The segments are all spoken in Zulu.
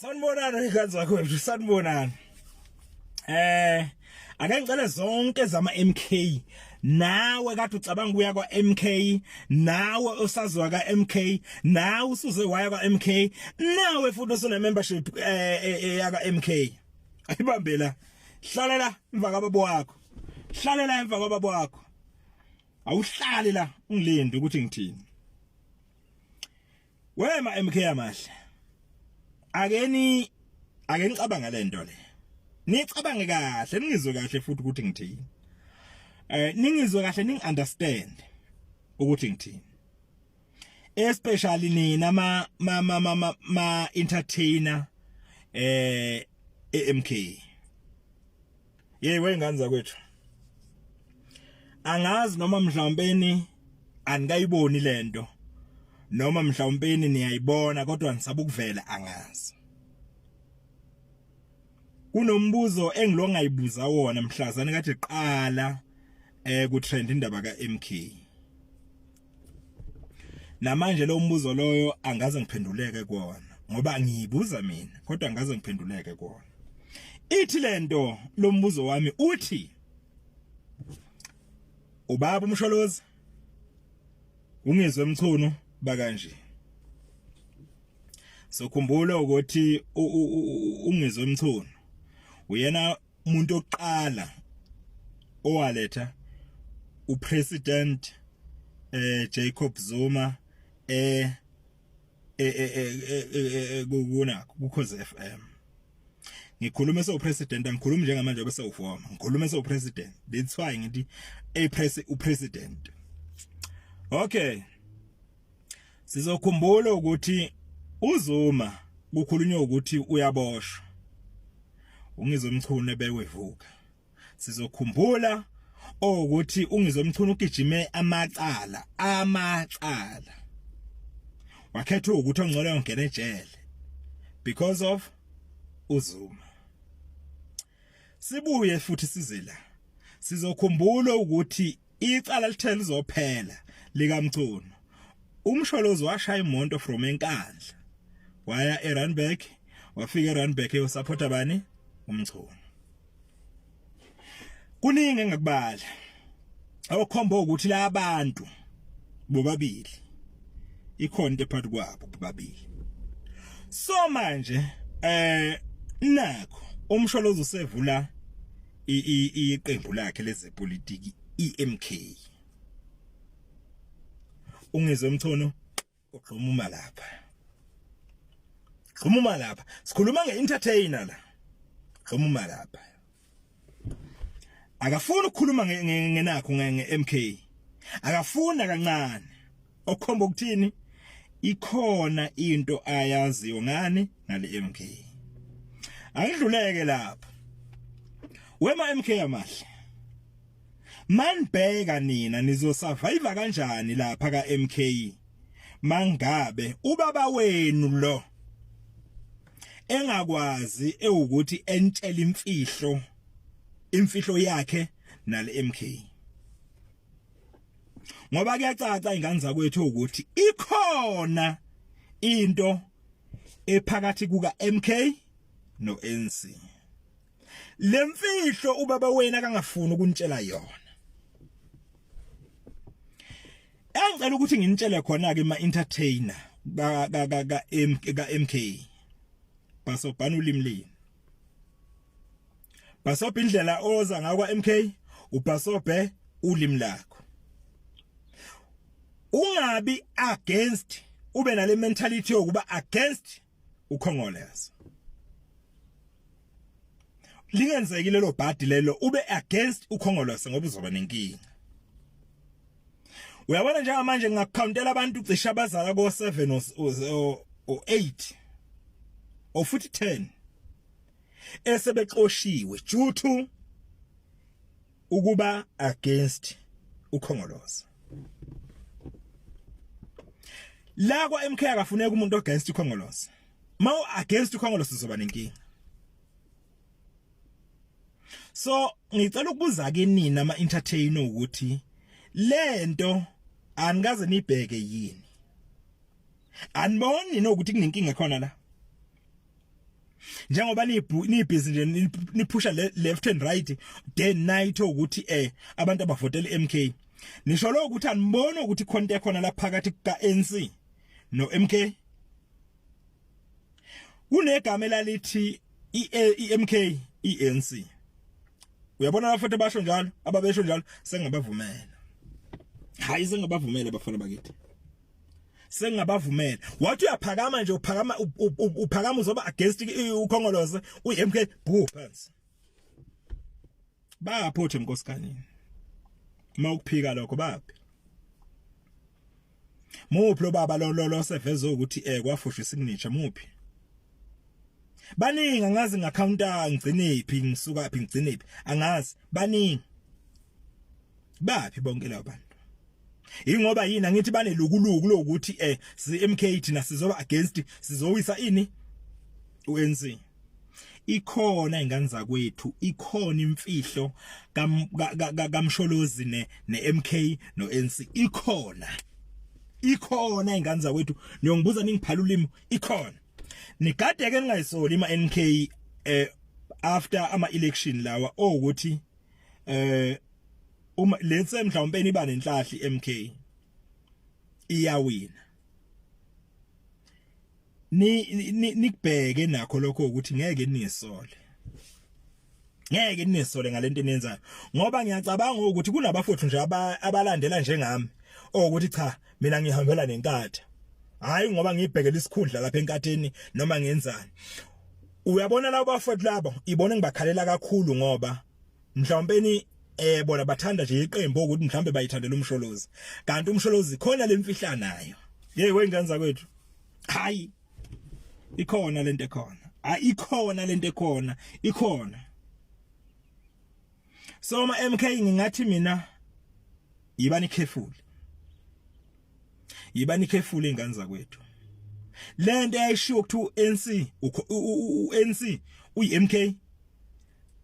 Sanibonana ikanzi wakwethu sanibonana. Ake ngicela zonke zama MK nawe kade ucabanga uya kwa MK nawe osaziwa ka MK nawe usuze waya kwa MK nawe futhi usune membership yaka MK ayibambe la hlalela emva kwababo wakho hlalela emva kwababo wakho awuhlali la ungilinde ukuthi ngithini wema MK yamahle ake ngicabanga lento le nicabange kahle ningizwe kahle futhi ukuthi ngithini ningizwe kahle ning understand ukuthi ngithini especially nina ma entertainer MK yey wengane zakwethu angazi noma mhlawumpeni anikayiboni lento noma mhlawumpeni niyayibona kodwa nisaba ukuvela angazi kunombuzo engilongayibuza wona mhlazana kade qala ku trend indaba ka MK namanje lo mbuzo loyo angaze ngiphenduleke kuona ngoba ngiyibuza mina kodwa angaze ngiphenduleke kuona ithi lento lo mbuzo wami uthi ubaba umsholozi ungizwe emthuno bakanje sokhumbula ukuthi ungizwe emthuno uyena umuntu oqala owaletha upresident Jacob Zuma kuKhoze FM ngikhuluma sopresident angikhulumi njengamanje bese uforma ngikhuluma sopresident that's why ngithi upresident okay sizokhumbula ukuthi uZuma kukhulunywa ukuthi uyaboshwa ungizwe emchunu ebewevuka sizokhumbula ukuthi ungizwe emchunu ugijime amacala wakhetha ukuthi ongcola ongena ejele because of uZuma sibuye futhi sizela sizokhumbula ukuthi icala lithele lizophela likamchunu umsholozi washaya imonto from enkandla waya eRandburg wafika eRandburg eyosupporta bani umchunu kuningi engakubala awukhomba ukuthi la abantu bobabili ikhonto phakathi kwabo bobabili so manje nakho umsholozi usevula iqembu lakhe lezepolitiki iMK ungizwe emthono uxhumuma lapha sikhuluma ngeentertainer la xhumuma lapha akafuna ukukhuluma ngenakho ngeMK akafuna kancane okhomba ukuthini ikhona into ayaziyo ngani ngale MK angidluleke lapha wema MK yamahle manibheka nina nizosurvive kanjani lapha ka MK mangabe ubaba wenu lo engakwazi ukuthi entshele imfihlo yakhe nale MK ngoba kuyacaca ingane zakwethu ukuthi ikhona into ephakathi kuka MK no NC lemfihlo ubaba wena akangafuni ukuntshela yona engicela ukuthi nginitshele khona ke ma entertainer ka MK basobhana ulimlini basobha indlela oza ngakwa MK ubasobhe ulimi lakho ungabi against ube nale mentality yokuba against ukhongoleza lingenzeki lelo bhadi lelo ube against ukhongoleza ngoba uzoba nenkinga uyabona njengamanje ngingakountela abantu cishe abazala ko 7 o 8 o futhi 10 esebexoshiwe due to ukuba against ukhongolose la kwa MK akafuneka umuntu against ukhongolose mawu against ukhongolose uzoba nenkinga so ngicela ukubuza ke nina ama entertainer ukuthi lento angaze nibheke yini aniboni nokuthi kunenkinga khona la njengoba ni busy nje ni pusha left and right day and night ukuthi abantu abavotela iMK nisho lo ukuthi anibona ukuthi khonto ekhona la phakathi kaNC no MK kunegama elalithi iMK iNC uyabona abafuthi basho njalo ababesho njalo sengabavumela hayi sengabavumela bafana bakithi sengabavumela wathi uyaphakama nje uphakama uzoba against ukhongolose uMK boo phansi baphothe mkosikanini mawukuphika lokho baphi muphi lo baba lo sevezo ukuthi kwafushwa isignature muphi baningi angazi ngacounta ngcinephi ngisuka phi ngcinephi angazi baningi baphi bonke labo bantu ingoba yini angithi banelukuluku lokuthi si-MK thina sizoba against sizowisa ini uNC ikhona ingane zakwethu ikhona imfihlo kaMsholozi neMK noNC ikhona ingane zakwethu niyongibuza ningiphala ulimi ikhona nikade ke ningayisoli NK after ama election lawa ukuthi uma lethe mhlawumbe niba nenhlahli MK iyawina nikubheke nakho lokho ukuthi ngeke nisole ngalento enenzayo ngoba ngiyacabanga ukuthi kunabafowethu nje abalandela njengami ukuthi cha mina ngihambela nenkatha hayi ngoba ngibhekela isikhundla lapha enkatheni noma ngenzani uyabona labo bafowethu labo ibona ngibakhalela kakhulu ngoba mhlawumbe bona bathanda nje iqembu ukuthi mhlambe bayithandela uMsholozi kanti uMsholozi khona lemfihla nayo wengane zakwethu hayi ikhona lento ikhona so ma MK ngingathi mina yibani careful ingane zakwethu lento ayishiwo ukuthi uNC uyiMK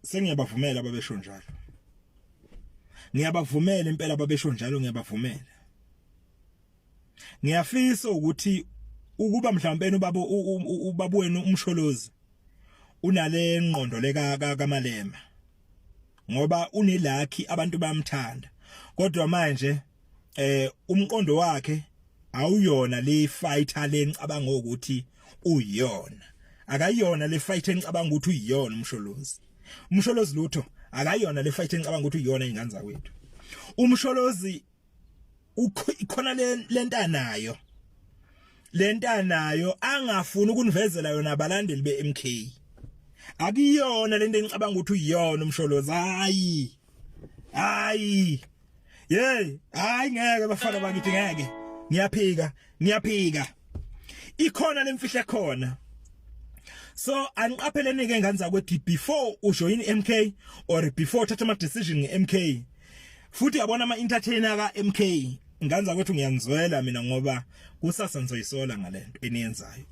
sengiyabavumela babesho njalo ngiyabavumela impela babesho njalo ngiyabavumela ngiyafisa ukuthi ukuba mhlawumbe ubaba wenu uMsholozi unale ngqondo leka kaMalema ngoba unelakhi abantu bamthanda kodwa manje umqondo wakhe awuyona le fighter lencabanga ukuthi uyiyona akayiyona le fighter encabanga ukuthi uyiyona uMsholozi lutho akayiyona le fighter encabanga ukuthi uyiyona ingane zakwethu uMsholozi ukhona lentanayo angafuni ukunivezela yona abalandeli beMK akuyona lento encabanga ukuthi uyiyona uMsholozi hayi ngeke bafana bakithi ngeke ngiyaphika ikhona lemfihla khona so aniqapheleni ke ngane zakwethu before ujoin MK or before uthatha ama decision ngeMK futhi yabona ama entertainer ka MK ngane zakwethu ngiyanizwela mina ngoba kusasa nizoyisola ngalento eniyenzayo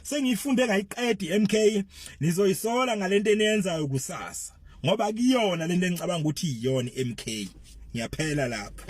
sengiyifunde ngayiqedi MK nizoyisola ngalento eniyenzayo kusasa ngoba kuyona lento engicabanga ukuthi iyona MK ngiyaphela lapho